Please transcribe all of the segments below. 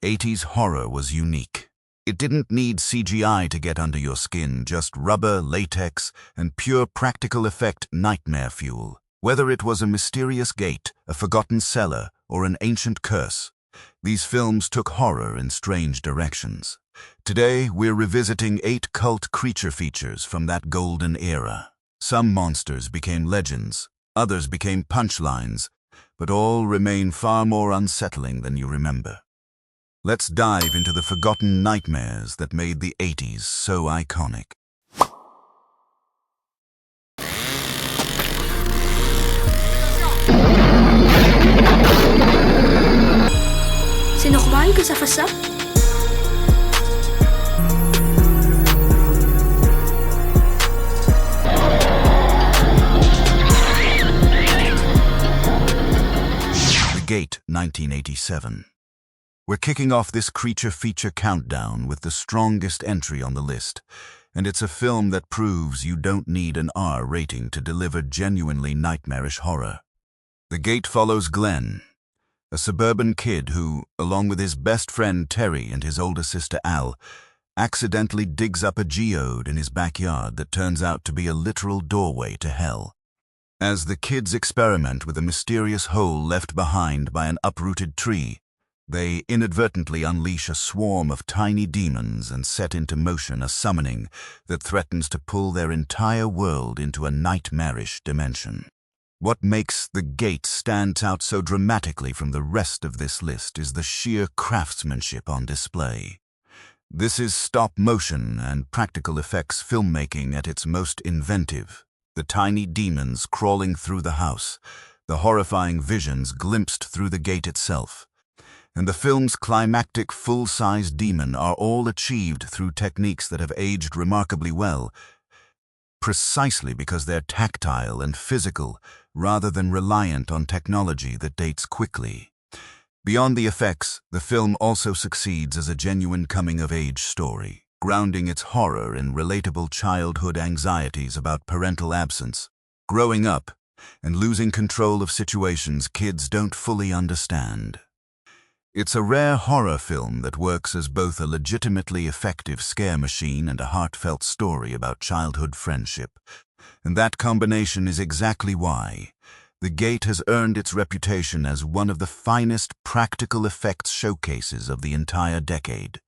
80s horror was unique. It didn't need CGI to get under your skin, just rubber, latex, and pure practical effect nightmare fuel. Whether it was a mysterious gate, a forgotten cellar, or an ancient curse, these films took horror in strange directions. Today, we're revisiting 8 cult creature features from that golden era. Some monsters became legends, others became punchlines, but all remain far more unsettling than you remember. Let's dive into the forgotten nightmares that made the 80s so iconic. Sinukmaan ka sa fasa? The Gate, 1987. We're kicking off this creature feature countdown with the strongest entry on the list, and it's a film that proves you don't need an R rating to deliver genuinely nightmarish horror. The Gate follows Glenn, a suburban kid who, along with his best friend Terry and his older sister Al, accidentally digs up a geode in his backyard that turns out to be a literal doorway to hell. As the kids experiment with a mysterious hole left behind by an uprooted tree, they inadvertently unleash a swarm of tiny demons and set into motion a summoning that threatens to pull their entire world into a nightmarish dimension. What makes The Gate stand out so dramatically from the rest of this list is the sheer craftsmanship on display. This is stop-motion and practical effects filmmaking at its most inventive. The tiny demons crawling through the house, the horrifying visions glimpsed through the gate itself, and the film's climactic full-size demon are all achieved through techniques that have aged remarkably well, precisely because they're tactile and physical rather than reliant on technology that dates quickly. Beyond the effects, the film also succeeds as a genuine coming-of-age story, grounding its horror in relatable childhood anxieties about parental absence, growing up, and losing control of situations kids don't fully understand. It's a rare horror film that works as both a legitimately effective scare machine and a heartfelt story about childhood friendship. And that combination is exactly why The Gate has earned its reputation as one of the finest practical effects showcases of the entire decade.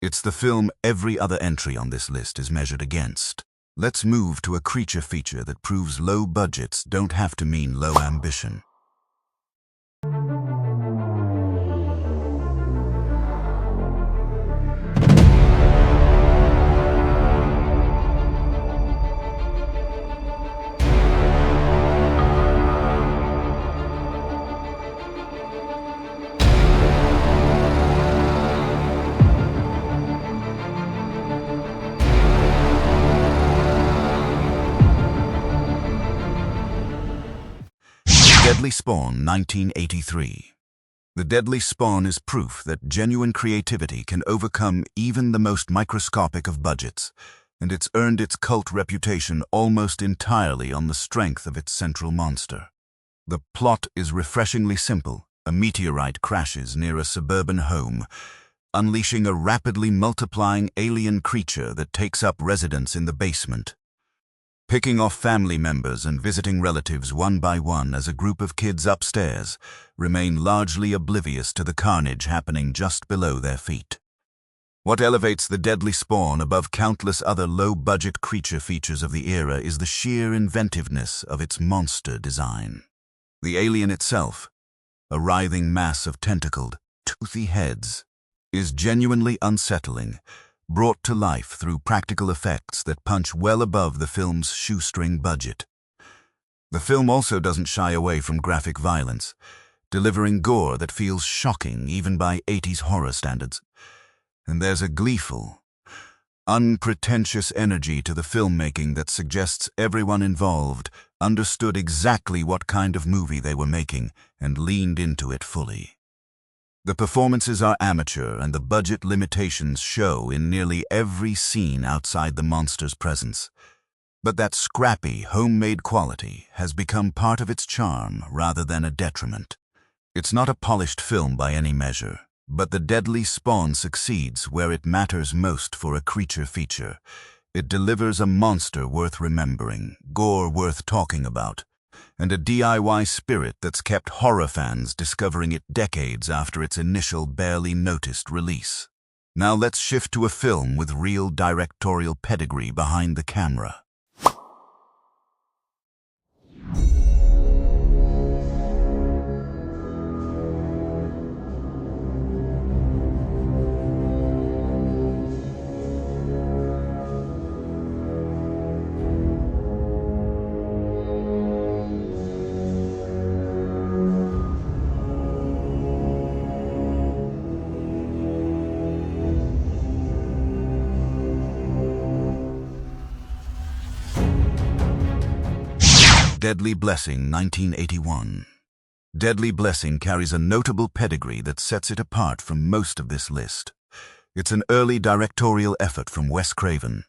It's the film every other entry on this list is measured against. Let's move to a creature feature that proves low budgets don't have to mean low ambition. Deadly Spawn, 1983. The Deadly Spawn is proof that genuine creativity can overcome even the most microscopic of budgets, and it's earned its cult reputation almost entirely on the strength of its central monster. The plot is refreshingly simple. A meteorite crashes near a suburban home, unleashing a rapidly multiplying alien creature that takes up residence in the basement. Picking off family members and visiting relatives one by one as a group of kids upstairs remain largely oblivious to the carnage happening just below their feet. What elevates The Deadly Spawn above countless other low-budget creature features of the era is the sheer inventiveness of its monster design. The alien itself, a writhing mass of tentacled, toothy heads, is genuinely unsettling, brought to life through practical effects that punch well above the film's shoestring budget. The film also doesn't shy away from graphic violence, delivering gore that feels shocking even by 80s horror standards. And there's a gleeful, unpretentious energy to the filmmaking that suggests everyone involved understood exactly what kind of movie they were making and leaned into it fully. The performances are amateur, and the budget limitations show in nearly every scene outside the monster's presence. But that scrappy, homemade quality has become part of its charm rather than a detriment. It's not a polished film by any measure, But the deadly spawn succeeds where it matters most for a creature feature. It delivers a monster worth remembering, gore worth talking about, and a DIY spirit that's kept horror fans discovering it decades after its initial barely noticed release. Now let's shift to a film with real directorial pedigree behind the camera. Deadly Blessing, 1981. Deadly Blessing carries a notable pedigree that sets it apart from most of this list. It's an early directorial effort from Wes Craven,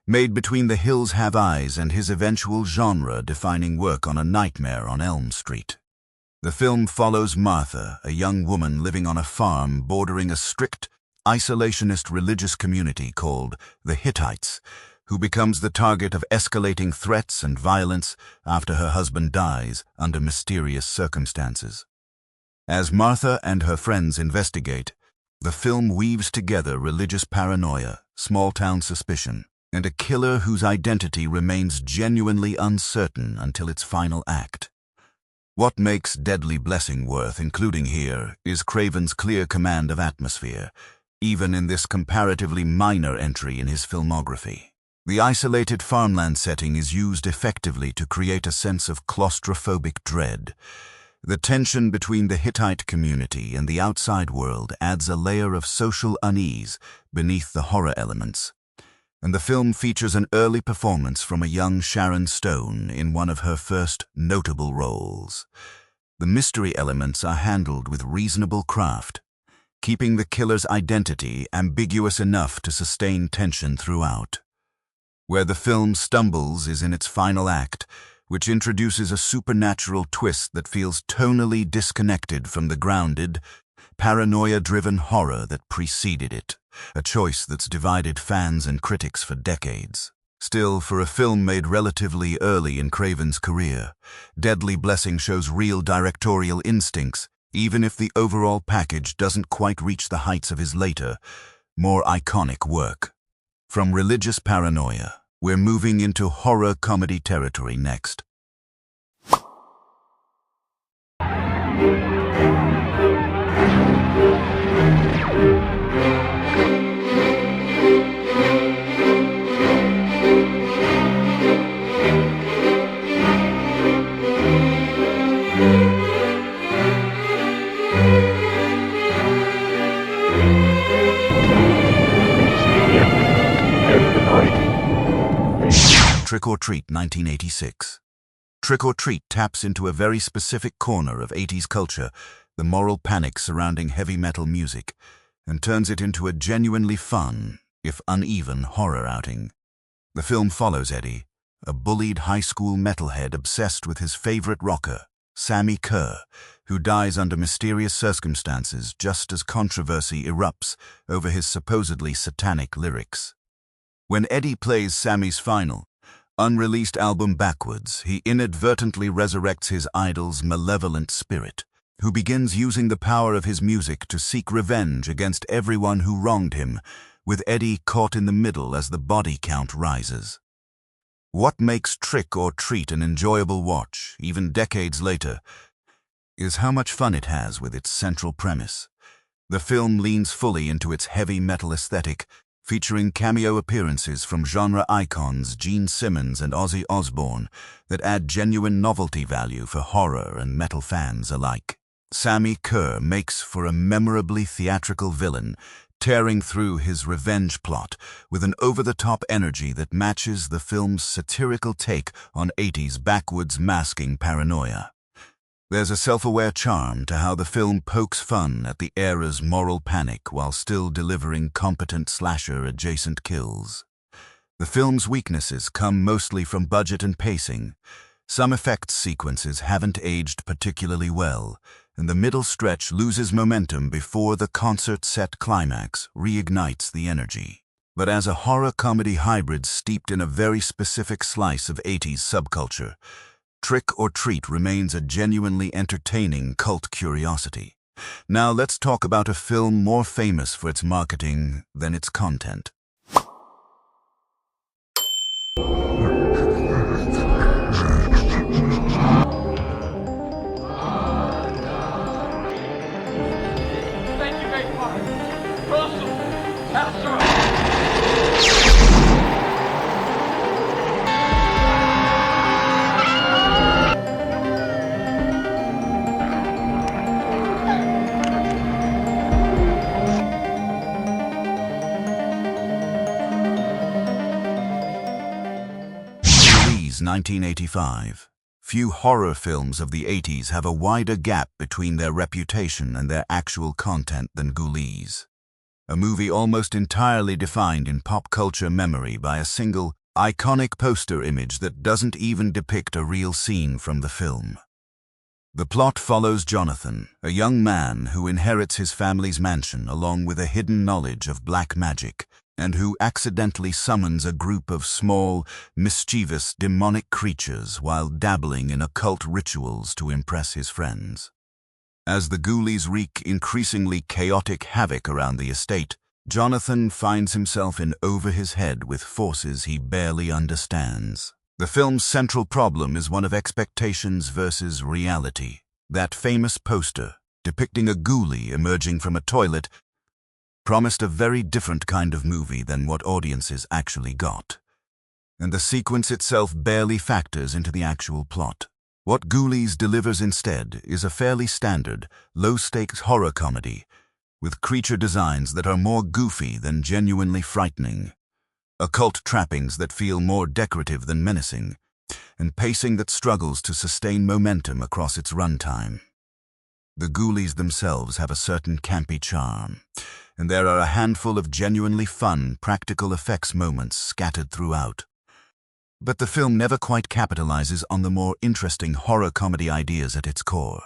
made between The Hills Have Eyes and his eventual genre-defining work on A Nightmare on Elm Street. The film follows Martha, a young woman living on a farm bordering a strict, isolationist religious community called the Hittites, who becomes the target of escalating threats and violence after her husband dies under mysterious circumstances. As Martha and her friends investigate, the film weaves together religious paranoia, small-town suspicion, and a killer whose identity remains genuinely uncertain until its final act. What makes Deadly Blessing worth including here is Craven's clear command of atmosphere, even in this comparatively minor entry in his filmography. The isolated farmland setting is used effectively to create a sense of claustrophobic dread. The tension between the Hittite community and the outside world adds a layer of social unease beneath the horror elements. And the film features an early performance from a young Sharon Stone in one of her first notable roles. The mystery elements are handled with reasonable craft, keeping the killer's identity ambiguous enough to sustain tension throughout. Where the film stumbles is in its final act, which introduces a supernatural twist that feels tonally disconnected from the grounded, paranoia-driven horror that preceded it, a choice that's divided fans and critics for decades. Still, for a film made relatively early in Craven's career, Deadly Blessing shows real directorial instincts, even if the overall package doesn't quite reach the heights of his later, more iconic work. From religious paranoia, we're moving into horror comedy territory next. Trick or Treat, 1986. Trick or Treat taps into a very specific corner of 80s culture, the moral panic surrounding heavy metal music, and turns it into a genuinely fun, if uneven, horror outing. The film follows Eddie, a bullied high school metalhead obsessed with his favorite rocker, Sammy Kerr, who dies under mysterious circumstances just as controversy erupts over his supposedly satanic lyrics. When Eddie plays Sammy's final, unreleased album backwards, he inadvertently resurrects his idol's malevolent spirit, who begins using the power of his music to seek revenge against everyone who wronged him, with Eddie caught in the middle as the body count rises. What makes Trick or Treat an enjoyable watch, even decades later, is how much fun it has with its central premise. The film leans fully into its heavy metal aesthetic, featuring cameo appearances from genre icons Gene Simmons and Ozzy Osbourne that add genuine novelty value for horror and metal fans alike. Sammy Kerr makes for a memorably theatrical villain, tearing through his revenge plot with an over-the-top energy that matches the film's satirical take on 80s backwoods masking paranoia. There's a self-aware charm to how the film pokes fun at the era's moral panic while still delivering competent slasher-adjacent kills. The film's weaknesses come mostly from budget and pacing. Some effects sequences haven't aged particularly well, and the middle stretch loses momentum before the concert-set climax reignites the energy. But as a horror comedy hybrid steeped in a very specific slice of 80s subculture, Trick or Treat remains a genuinely entertaining cult curiosity. Now let's talk about a film more famous for its marketing than its content. Thank you very much. Russell, Astro. Ghoulies, 1985. Few horror films of the 80s have a wider gap between their reputation and their actual content than Ghoulies. A movie almost entirely defined in pop culture memory by a single, iconic poster image that doesn't even depict a real scene from the film. The plot follows Jonathan, a young man who inherits his family's mansion along with a hidden knowledge of black magic, and who accidentally summons a group of small, mischievous, demonic creatures while dabbling in occult rituals to impress his friends. As the ghoulies wreak increasingly chaotic havoc around the estate, Jonathan finds himself in over his head with forces he barely understands. The film's central problem is one of expectations versus reality. That famous poster, depicting a ghoulie emerging from a toilet, promised a very different kind of movie than what audiences actually got. And the sequence itself barely factors into the actual plot. What Ghoulies delivers instead is a fairly standard, low-stakes horror comedy, with creature designs that are more goofy than genuinely frightening, occult trappings that feel more decorative than menacing, and pacing that struggles to sustain momentum across its runtime. The Ghoulies themselves have a certain campy charm, and there are a handful of genuinely fun practical effects moments scattered throughout. But the film never quite capitalizes on the more interesting horror comedy ideas at its core.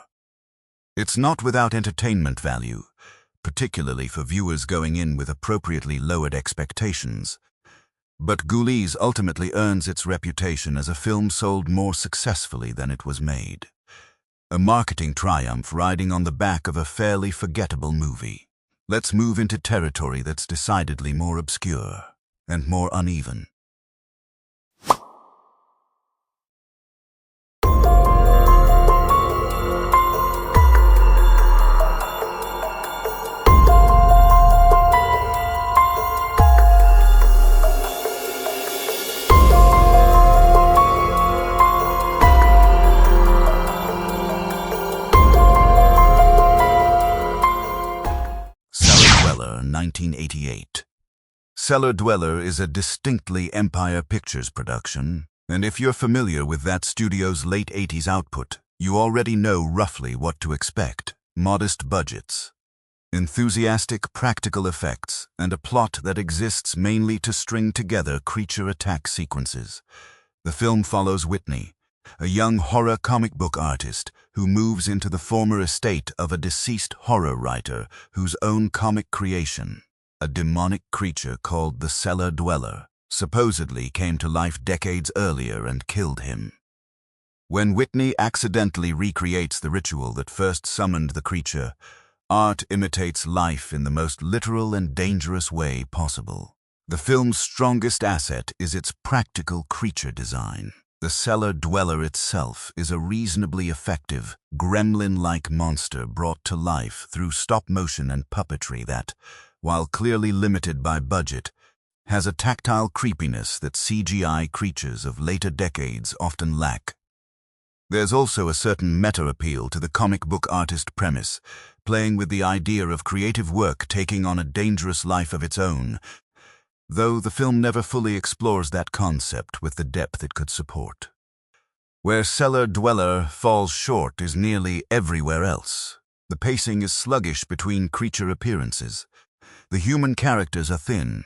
It's not without entertainment value, particularly for viewers going in with appropriately lowered expectations. But Ghoulies ultimately earns its reputation as a film sold more successfully than it was made. A marketing triumph riding on the back of a fairly forgettable movie. Let's move into territory that's decidedly more obscure and more uneven. Cellar Dweller, 1988. Cellar Dweller is a distinctly Empire Pictures production, and if you're familiar with that studio's late 80s output, you already know roughly what to expect. Modest budgets, enthusiastic practical effects, and a plot that exists mainly to string together creature attack sequences. The film follows Whitney, a young horror comic book artist who moves into the former estate of a deceased horror writer whose own comic creation, a demonic creature called the Cellar Dweller, supposedly came to life decades earlier and killed him. When Whitney accidentally recreates the ritual that first summoned the creature, art imitates life in the most literal and dangerous way possible. The film's strongest asset is its practical creature design. The Cellar Dweller itself is a reasonably effective, gremlin-like monster brought to life through stop-motion and puppetry that, while clearly limited by budget, has a tactile creepiness that CGI creatures of later decades often lack. There's also a certain meta-appeal to the comic book artist premise, playing with the idea of creative work taking on a dangerous life of its own, though the film never fully explores that concept with the depth it could support. Where Cellar Dweller falls short is nearly everywhere else. The pacing is sluggish between creature appearances. The human characters are thin,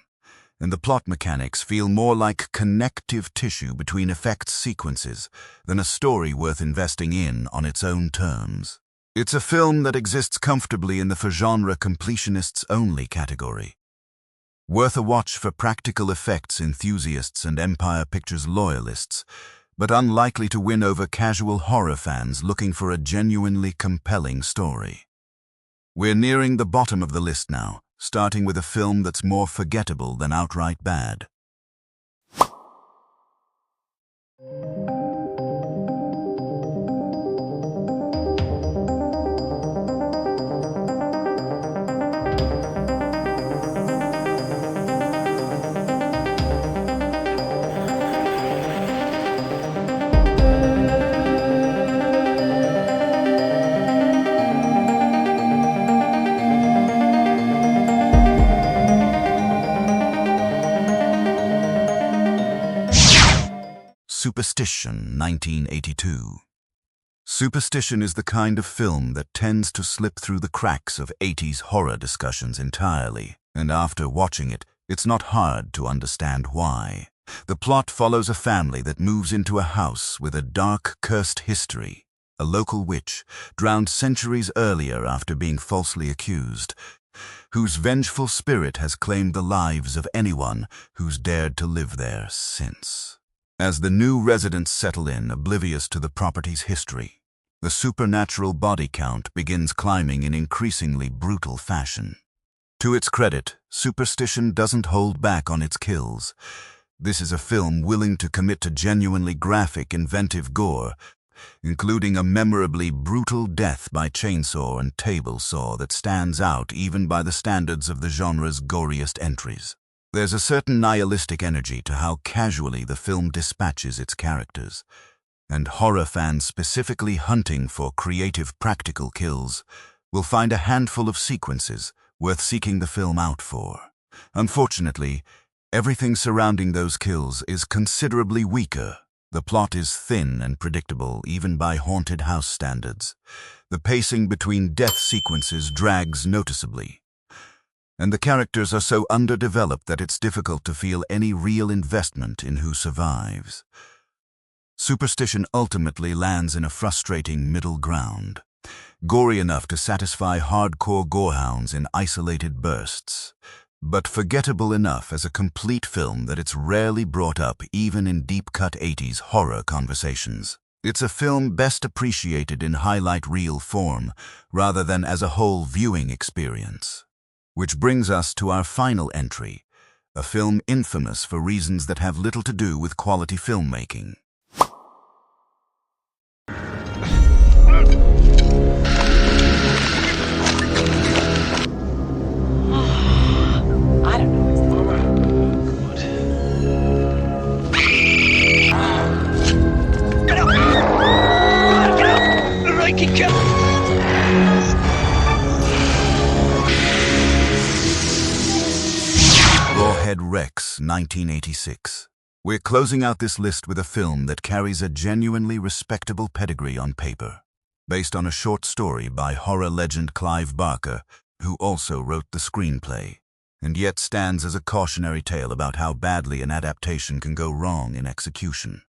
and the plot mechanics feel more like connective tissue between effects sequences than a story worth investing in on its own terms. It's a film that exists comfortably in the for genre completionists only category. Worth a watch for practical effects enthusiasts and Empire Pictures loyalists, but unlikely to win over casual horror fans looking for a genuinely compelling story. We're nearing the bottom of the list now, starting with a film that's more forgettable than outright bad. Superstition, 1982. Superstition is the kind of film that tends to slip through the cracks of 80s horror discussions entirely, and after watching it, it's not hard to understand why. The plot follows a family that moves into a house with a dark, cursed history. A local witch, drowned centuries earlier after being falsely accused, whose vengeful spirit has claimed the lives of anyone who's dared to live there since. As the new residents settle in, oblivious to the property's history, the supernatural body count begins climbing in increasingly brutal fashion. To its credit, Superstition doesn't hold back on its kills. This is a film willing to commit to genuinely graphic, inventive gore, including a memorably brutal death by chainsaw and table saw that stands out even by the standards of the genre's goriest entries. There's a certain nihilistic energy to how casually the film dispatches its characters, and horror fans specifically hunting for creative practical kills will find a handful of sequences worth seeking the film out for. Unfortunately, everything surrounding those kills is considerably weaker. The plot is thin and predictable even by haunted house standards. The pacing between death sequences drags noticeably, and the characters are so underdeveloped that it's difficult to feel any real investment in who survives. Superstition ultimately lands in a frustrating middle ground, gory enough to satisfy hardcore gorehounds in isolated bursts, but forgettable enough as a complete film that it's rarely brought up even in deep-cut 80s horror conversations. It's a film best appreciated in highlight reel form rather than as a whole viewing experience. Which brings us to our final entry, a film infamous for reasons that have little to do with quality filmmaking. I don't know. Get out! Get out! I can kill. Rawhead Rex, 1986. We're closing out this list with a film that carries a genuinely respectable pedigree on paper, based on a short story by horror legend Clive Barker, who also wrote the screenplay, and yet stands as a cautionary tale about how badly an adaptation can go wrong in execution.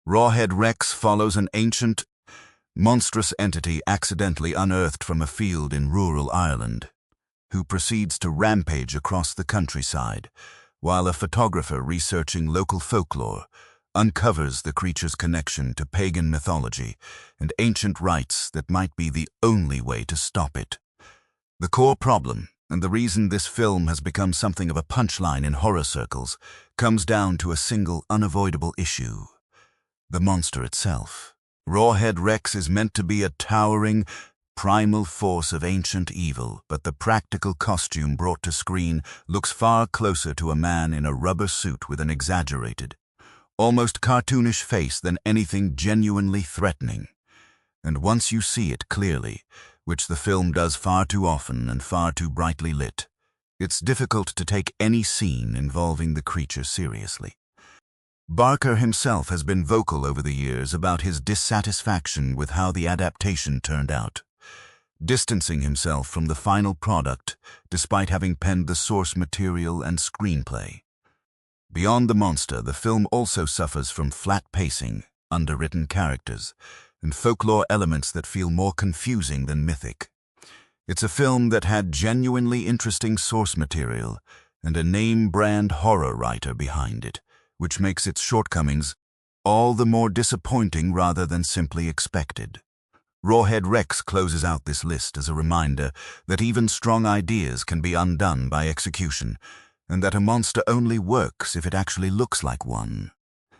Rawhead Rex follows an ancient, monstrous entity accidentally unearthed from a field in rural Ireland, who proceeds to rampage across the countryside, while a photographer researching local folklore uncovers the creature's connection to pagan mythology and ancient rites that might be the only way to stop it. The core problem, and the reason this film has become something of a punchline in horror circles, comes down to a single unavoidable issue: the monster itself. Rawhead Rex is meant to be a towering, primal force of ancient evil, but the practical costume brought to screen looks far closer to a man in a rubber suit with an exaggerated, almost cartoonish face than anything genuinely threatening. And once you see it clearly, which the film does far too often and far too brightly lit, it's difficult to take any scene involving the creature seriously. Barker himself has been vocal over the years about his dissatisfaction with how the adaptation turned out, distancing himself from the final product despite having penned the source material and screenplay. Beyond the monster, the film also suffers from flat pacing, underwritten characters, and folklore elements that feel more confusing than mythic. It's a film that had genuinely interesting source material and a name-brand horror writer behind it, which makes its shortcomings all the more disappointing rather than simply expected. Rawhead Rex closes out this list as a reminder that even strong ideas can be undone by execution, and that a monster only works if it actually looks like one.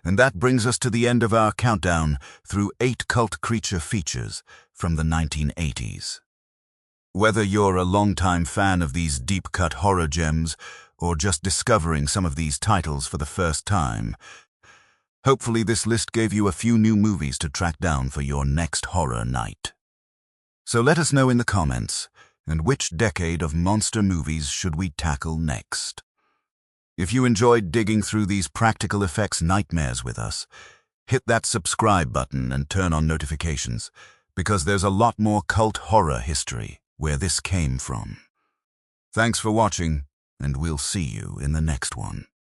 And that brings us to the end of our countdown through 8 cult creature features from the 1980s. Whether you're a longtime fan of these deep-cut horror gems or just discovering some of these titles for the first time, hopefully this list gave you a few new movies to track down for your next horror night. So let us know in the comments, and which decade of monster movies should we tackle next? If you enjoyed digging through these practical effects nightmares with us, hit that subscribe button and turn on notifications, because there's a lot more cult horror history where this came from. Thanks for watching, and we'll see you in the next one.